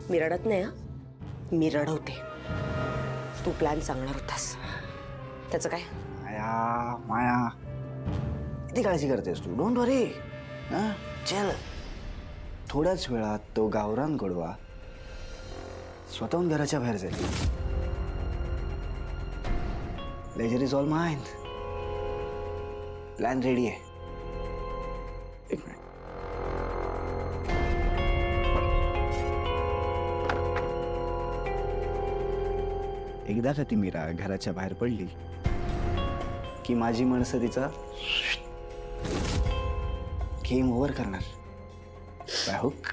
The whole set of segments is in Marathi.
मी रडत नाही, मी रडवते. तू प्लॅन सांगणार होतास, त्याचं काय? माया माया किती काळजी करतेस तू? डोंट वरी. चल, थोड्याच वेळात तो गावरान गोडवा स्वतःहून घराच्या बाहेर जाईल. Leisure is all mine. Plan ready आहे. एक मिनिट. एकदा का ती मीरा घराच्या बाहेर पडली की माझी माणसं तिचा गेम ओव्हर करणार. बाय हुक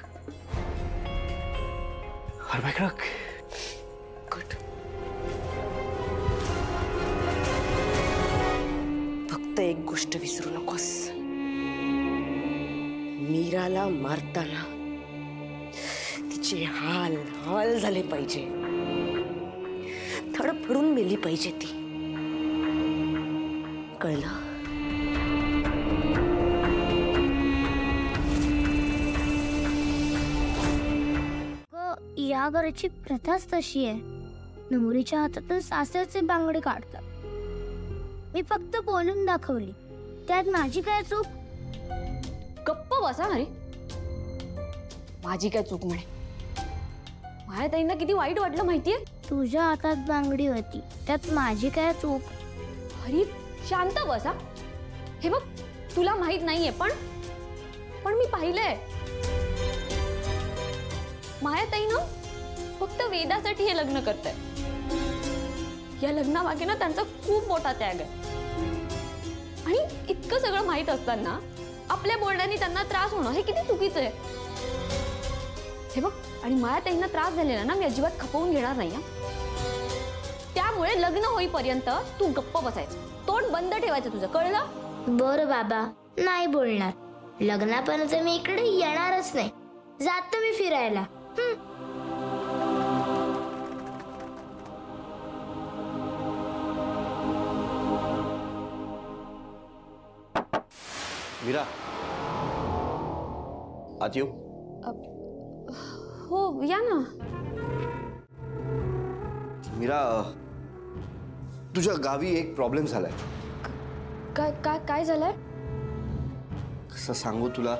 और बाय क्रॉक. गुड. फक्त एक गोष्ट विसरू नकोस. मीराला मारताना तिचे हाल हाल झाले पाहिजे. धडपडून मेली पाहिजे ती. कळलं? या घराची प्रथाच तशी आहे. नवरीच्या हातातून सासरचे बांगडे काढतात. मी फक्त बोलून दाखवली, त्यात माझी काय चूक? गप्प बसा. अरे माझी काय चूक म्हणे? माझ्या ताईंना किती वाईट वाटलं माहितीये? तुझ्या हातात बांगडी होती, त्यात माझी काय चूक? अरे शांत बसा. हे बघ, तुला माहित नाहीये, पण मी पाहिलंय. माया ताई ना फक्त वेदासाठी हे लग्न करताय. या लग्नामागे ना त्यांचा खूप मोठा त्याग आहे. आणि इतकं सगळं माहित असताना आपल्या बोलण्याने त्यांना त्रास होणं हे किती चुकीचं आहे. हे बघ, आणि माया ताईंना त्रास झालेला ना मी अजिबात खपवून घेणार नाही. त्यामुळे लग्न होईपर्यंत तू गप्प बसायचं, तोंड बंद ठेवायचं तुझं. कळलं? बरं बाबा, नाही बोलणार. लग्नापर्यंत मी इकडे येणारच नाही. जातो मी फिरायला. मीरा, आत येऊ? हो या ना. मीरा, तुझ्या गावी एक प्रॉब्लेम झालाय. काय झालंय? कसं सांगू तुला?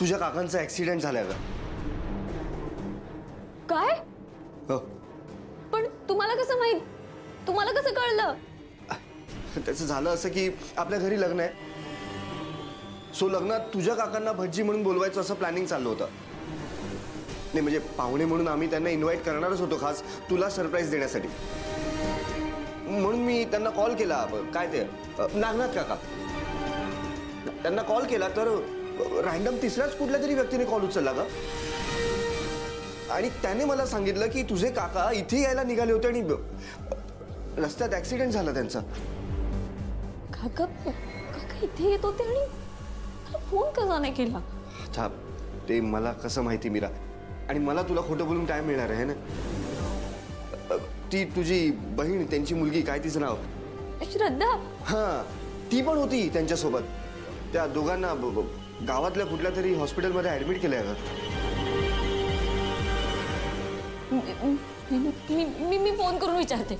तुझ्या काकांचा ऍक्सिडेंट झालाय का? काय? हो. पण तुम्हाला कसं माहित? तुम्हाला कसं कळलं? त्याचं झालं असं की आपल्या घरी लग्न आहे. सो लग्नात तुझ्या काकांना भटजी म्हणून बोलवायचं असं प्लॅनिंग चाललं होतं. नाही म्हणजे पाहुणे म्हणून आम्ही त्यांना इन्व्हाइट करणारच होतो, खास तुला सरप्राईज देण्यासाठी. म्हणून मी त्यांना कॉल केला. काय ते नागनाथ काका, त्यांना कॉल केला तर रॅन्डम तिसऱ्याच कुठल्या तरी व्यक्तीने कॉल उचलला का. आणि त्याने मला सांगितलं की तुझे काका इथे यायला निघाले होते आणि रस्त्यात ऍक्सिडेंट झाला त्यांचा. काका इथे येत होते आणि फोन कसा नाही केला? आता ते मला कसं माहिती मीरा. आणि मला तुला खोटं बोलून टाइम मिळणार आहे ना. ती तुझी बहीण, त्यांची मुलगी, काय तिचं नाव? श्रद्धा. हा, ती पण होती त्यांच्यासोबत. त्या दोघांना गावातल्या कुठल्या तरी हॉस्पिटलमध्ये ऍडमिट केलंय का? मी फोन करून विचारते.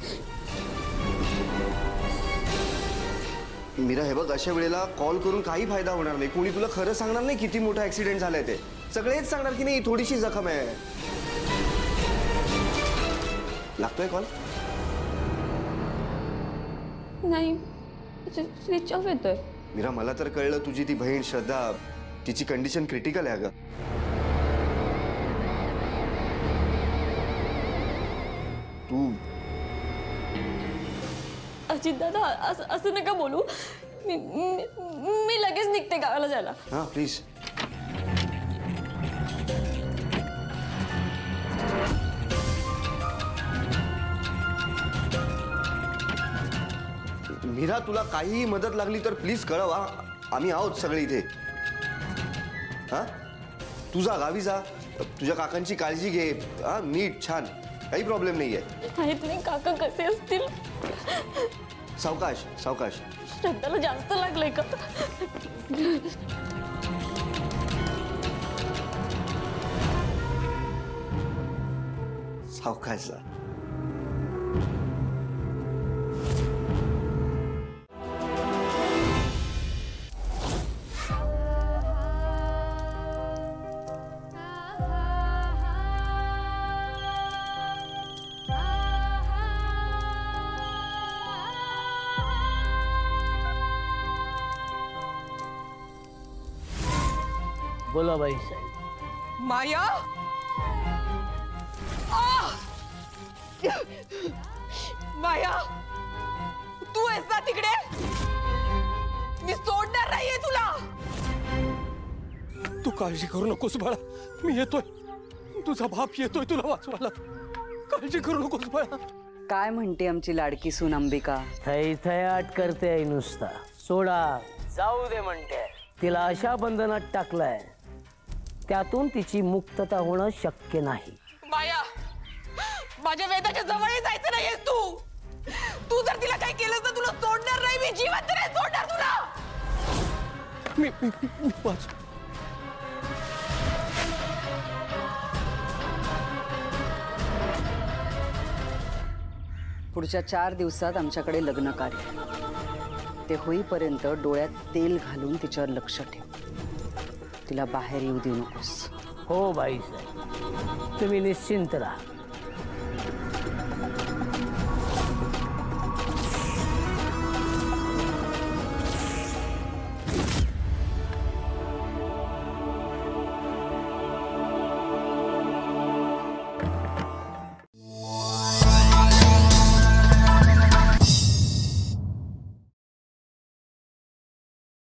मीरा हे बघ, अशा वेळेला कॉल करून काही फायदा होणार नाही. कोणी तुला खरं सांगणार नाही किती मोठा ऍक्सिडेंट झालाय ते. सगळेच सांगणार की नाही थोडीशी जखम आहे. लागतोय कॉल? नाही, स्विच ऑफ येतोय. मीरा, मला तर कळलं तुझी ती बहीण श्रद्धा, तिची कंडिशन क्रिटिकल आहे अगं. तू अजित दादा असं नका बोलू. मी लगेच निघते गावाला जायला. हा प्लीज. मीरा, तुला काहीही मदत लागली तर प्लीज कळव. आम्ही आहोत सगळे इथे. हा, तू जा, गावी जा, तुझ्या काकांची काळजी घे. हा, नीट छान, काही प्रॉब्लेम नाहीये. माहित नाही काका कसे असतील. सावकाश सावकाश. श्रद्धाला जास्त लागलंय का? सावकाश जा. बोला बाई साहेब. माया माया तू आहेस ना तिकडे. मी सोडणार नाहीये तुला. तू काळजी करू नकोस बाळा, मी येतोय. तुझा बाप येतोय तुला वाचवायला. काळजी करू नकोस बाळा. काय म्हणते आमची लाडकी सून अंबिका? थै थयाट करते नुसता. सोडा जाऊ दे म्हणते. तिला अशा बंधनात टाकलाय त्यातून तिची मुक्तता होणं शक्य नाही. माया माझ्या वेदाच्या जवळही जायचं नाहीयेस तू. तू जर तिला काही केलं तर तुला सोडणार नाही. मी जिवंत नाही सोडणार तुला. मी वाच. पुढच्या 4 दिवसात आमच्याकडे लग्न कार्य. ते होईपर्यंत डोळ्यात तेल घालून तिच्यावर लक्ष ठेव. तिला बाहेर येऊ देऊ नकोस. हो बाई साहेब, तुम्ही निश्चिंत राहा.